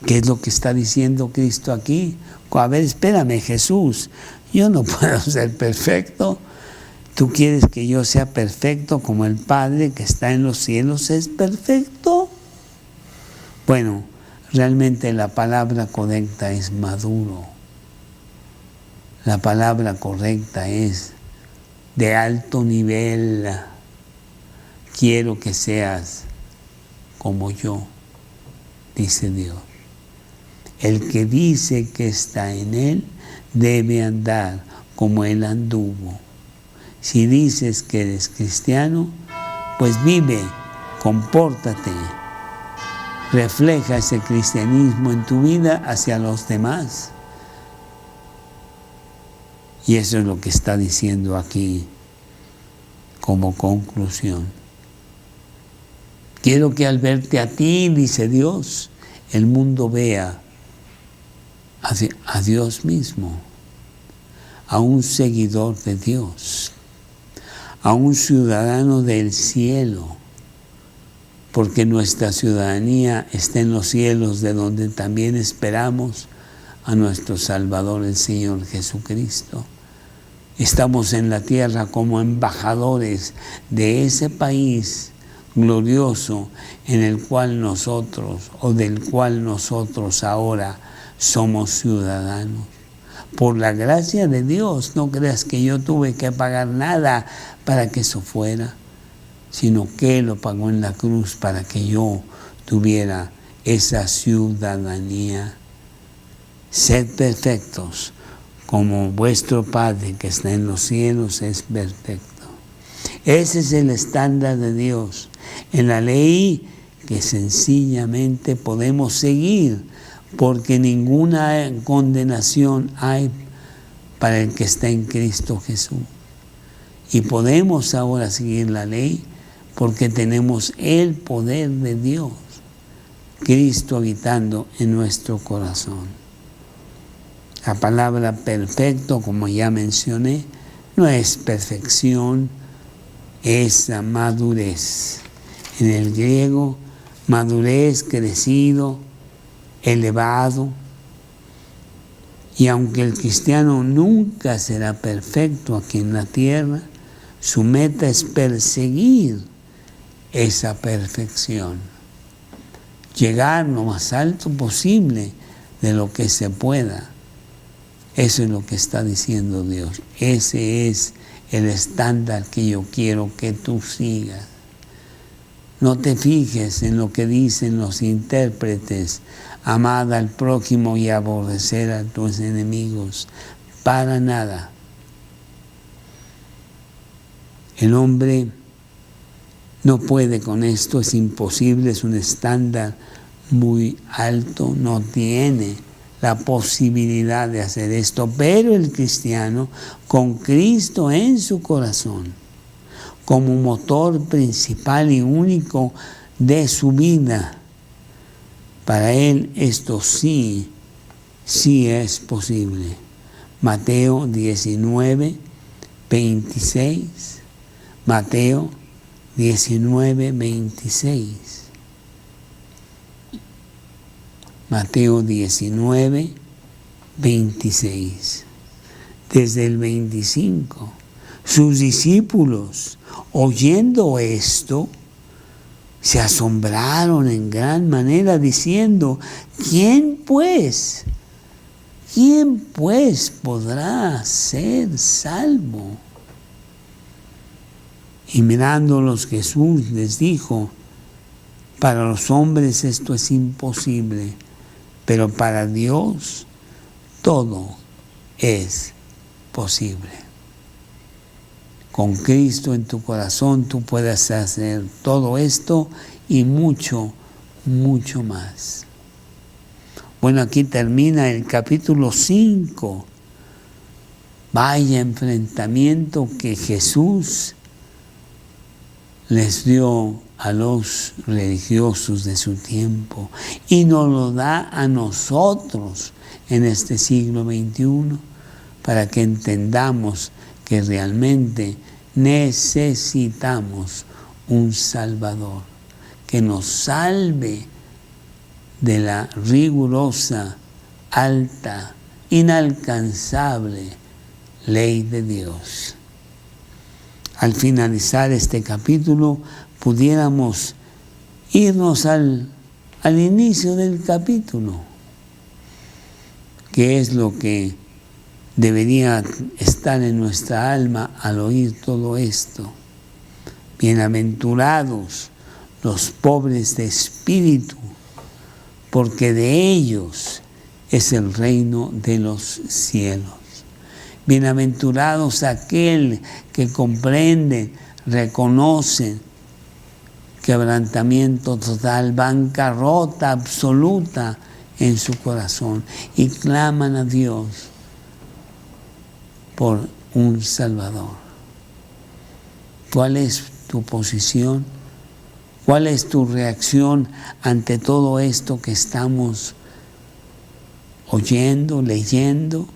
¿Qué es lo que está diciendo Cristo aquí? A ver, espérame, Jesús, yo no puedo ser perfecto. ¿Tú quieres que yo sea perfecto como el Padre que está en los cielos es perfecto? Bueno, realmente la palabra correcta es maduro. La palabra correcta es de alto nivel. Quiero que seas como yo, dice Dios. El que dice que está en Él debe andar como Él anduvo. Si dices que eres cristiano, pues vive, compórtate, refleja ese cristianismo en tu vida hacia los demás. Y eso es lo que está diciendo aquí como conclusión. Quiero que al verte a ti, dice Dios, el mundo vea a Dios mismo, a un seguidor de Dios, a un ciudadano del cielo, porque nuestra ciudadanía está en los cielos, de donde también esperamos a nuestro Salvador, el Señor Jesucristo. Estamos en la tierra como embajadores de ese país glorioso en el cual nosotros, o del cual nosotros ahora somos ciudadanos. Por la gracia de Dios, no creas que yo tuve que pagar nada para que eso fuera, sino que Él lo pagó en la cruz para que yo tuviera esa ciudadanía. Sed perfectos, como vuestro Padre que está en los cielos es perfecto. Ese es el estándar de Dios en la ley que sencillamente podemos seguir porque ninguna condenación hay para el que está en Cristo Jesús. Y podemos ahora seguir la ley porque tenemos el poder de Dios, Cristo habitando en nuestro corazón. La palabra perfecto, como ya mencioné, no es perfección, es la madurez. En el griego, madurez, crecido, elevado. Y aunque el cristiano nunca será perfecto aquí en la tierra, su meta es perseguir esa perfección. Llegar lo más alto posible de lo que se pueda. Eso es lo que está diciendo Dios. Ese es el estándar que yo quiero que tú sigas. No te fijes en lo que dicen los intérpretes, amad al prójimo y aborrecer a tus enemigos. Para nada. El hombre no puede con esto, es imposible, es un estándar muy alto, no tiene la posibilidad de hacer esto, pero el cristiano, con Cristo en su corazón, como motor principal y único de su vida, para él esto sí es posible. Mateo 19, 26. Mateo 19, 26. Mateo 19, 26. Desde el 25. Sus discípulos, oyendo esto, se asombraron en gran manera, diciendo: ¿Quién pues podrá ser salvo? Y mirándolos Jesús les dijo: para los hombres esto es imposible, pero para Dios todo es posible. Con Cristo en tu corazón tú puedes hacer todo esto y mucho, mucho más. Bueno, aquí termina el capítulo 5. Vaya enfrentamiento que Jesús les dio a los religiosos de su tiempo y nos lo da a nosotros en este siglo XXI para que entendamos que realmente necesitamos un Salvador que nos salve de la rigurosa, alta, inalcanzable ley de Dios. Al finalizar este capítulo, pudiéramos irnos al inicio del capítulo, que es lo que debería estar en nuestra alma al oír todo esto. Bienaventurados los pobres de espíritu, porque de ellos es el reino de los cielos. Bienaventurados aquel que comprende, reconoce quebrantamiento total, bancarrota absoluta en su corazón y claman a Dios por un Salvador. ¿Cuál es tu posición? ¿Cuál es tu reacción ante todo esto que estamos oyendo, leyendo,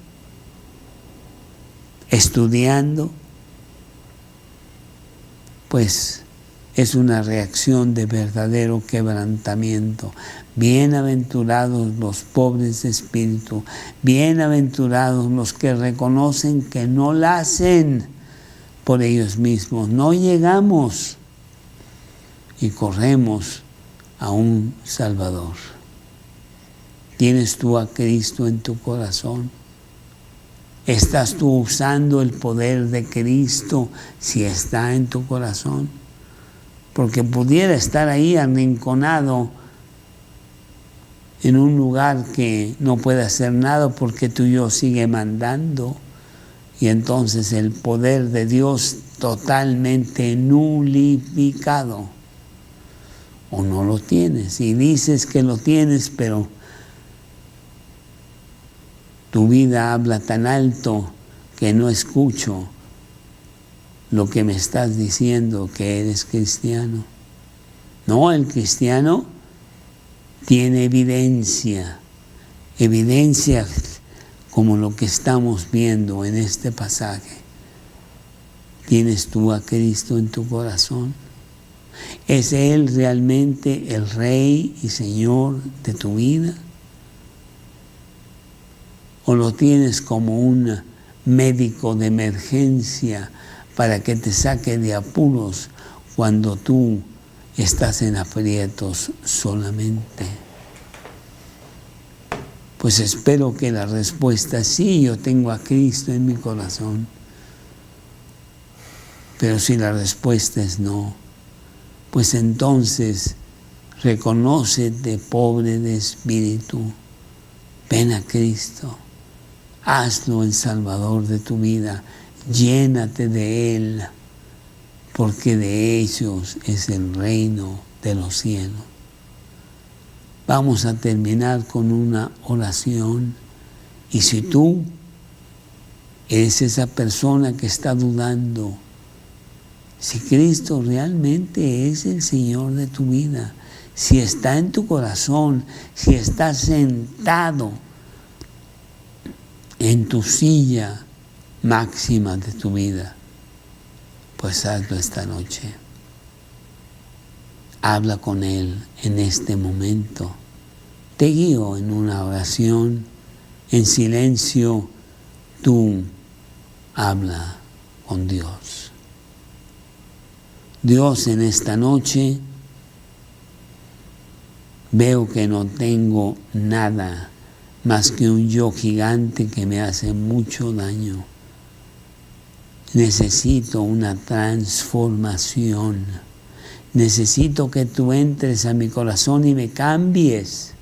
estudiando? Pues es una reacción de verdadero quebrantamiento. Bienaventurados los pobres de espíritu, bienaventurados los que reconocen que no la hacen por ellos mismos, no llegamos y corremos a un Salvador. ¿Tienes tú a Cristo en tu corazón? ¿Estás tú usando el poder de Cristo si está en tu corazón? Porque pudiera estar ahí arrinconado en un lugar que no puede hacer nada porque tuyo sigue mandando. Y entonces el poder de Dios totalmente nulificado. O no lo tienes y dices que lo tienes, pero Tu vida habla tan alto que no escucho lo que me estás diciendo, que eres cristiano. No, el cristiano tiene evidencia como lo que estamos viendo en este pasaje. ¿Tienes tú a Cristo en tu corazón? ¿Es Él realmente el Rey y Señor de tu vida? ¿O lo tienes como un médico de emergencia para que te saque de apuros cuando tú estás en aprietos solamente? Pues espero que la respuesta es sí, yo tengo a Cristo en mi corazón. Pero si la respuesta es no, pues entonces reconócete pobre de espíritu, ven a Cristo, hazlo el Salvador de tu vida, llénate de Él, porque de ellos es el reino de los cielos. Vamos a terminar con una oración, y si tú eres esa persona que está dudando, si Cristo realmente es el Señor de tu vida, si está en tu corazón, si está sentado en tu silla máxima de tu vida, pues hazlo esta noche. Habla con Él en este momento. Te guío en una oración, en silencio, tú habla con Dios. Dios, en esta noche veo que no tengo nada más que un yo gigante que me hace mucho daño. Necesito una transformación. Necesito que tú entres a mi corazón y me cambies.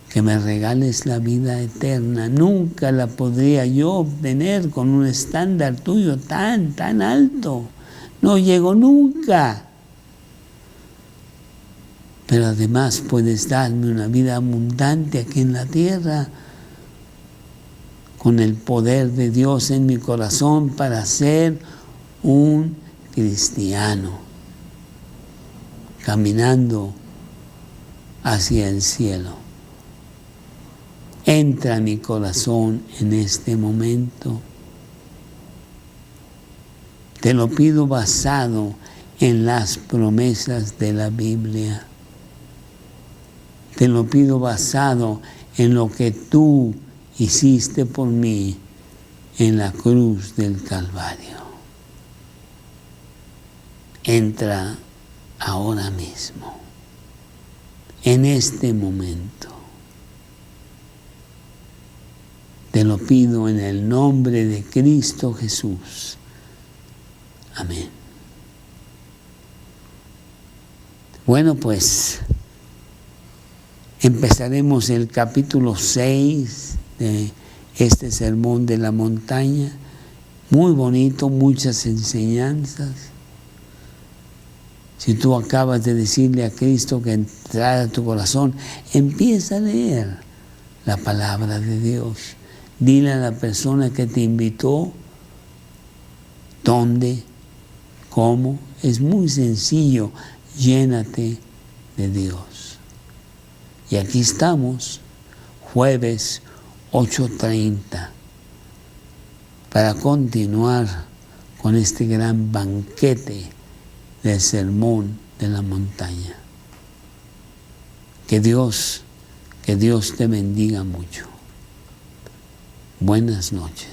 Que me regales la vida eterna. Nunca la podría yo obtener con un estándar tuyo tan alto. No llego nunca. Pero además puedes darme una vida abundante aquí en la tierra, con el poder de Dios en mi corazón para ser un cristiano, caminando hacia el cielo. Entra a mi corazón en este momento. Te lo pido basado en las promesas de la Biblia. Te lo pido basado en lo que tú hiciste por mí en la cruz del Calvario. Entra ahora mismo, en este momento. Te lo pido en el nombre de Cristo Jesús. Amén. Bueno, pues empezaremos el capítulo 6 de este sermón de la montaña. Muy bonito, muchas enseñanzas. Si tú acabas de decirle a Cristo que entrara a tu corazón, empieza a leer la palabra de Dios. Dile a la persona que te invitó dónde, cómo. Es muy sencillo. Llénate de Dios. Y aquí estamos, jueves 8:30, para continuar con este gran banquete del sermón de la montaña. Que Dios te bendiga mucho. Buenas noches.